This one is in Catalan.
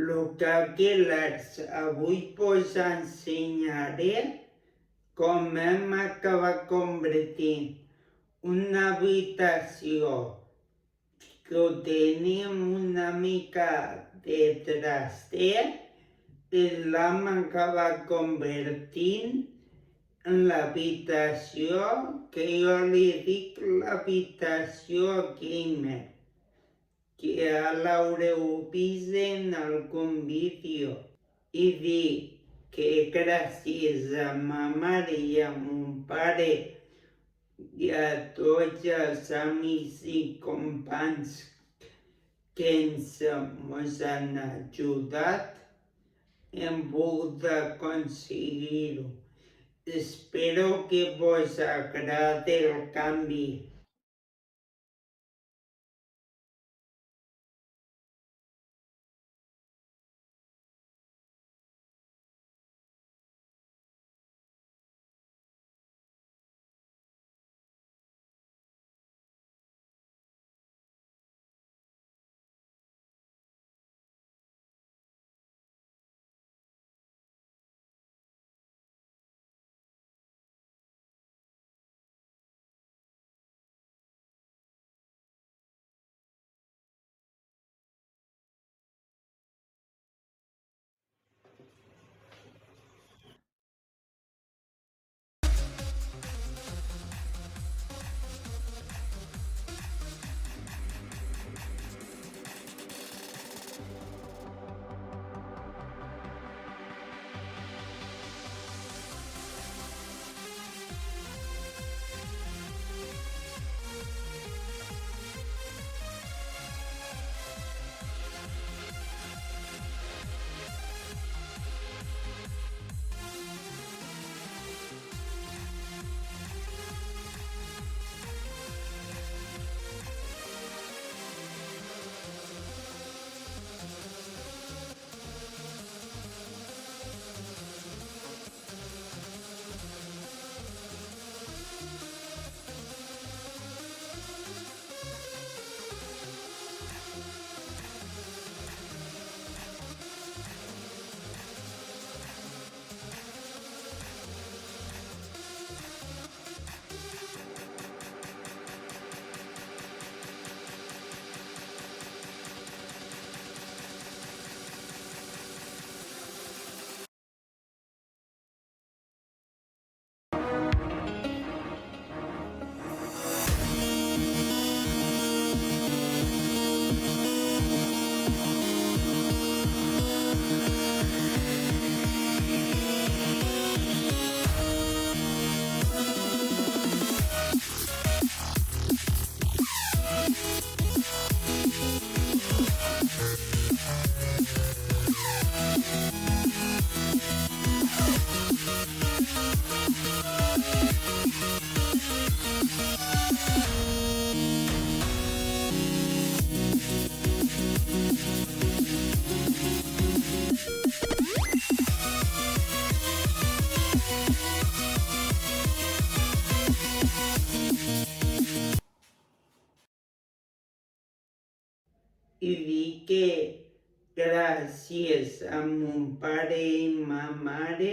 Lo que avui us ensenyaré com hem acabat convertint una habitació que tenim una mica de traster i l'hem acabat convertint en l'habitació que jo li dic l'habitació gamer, que ja l'haureu vist en algun vídeo. I dir que gràcies a ma mare i a mon pare i a tots els amics i companys que ens han ajudat, hem pogut aconseguir-ho. Espero que vos agrade el canvi. I dir que gràcies a mon pare i ma mare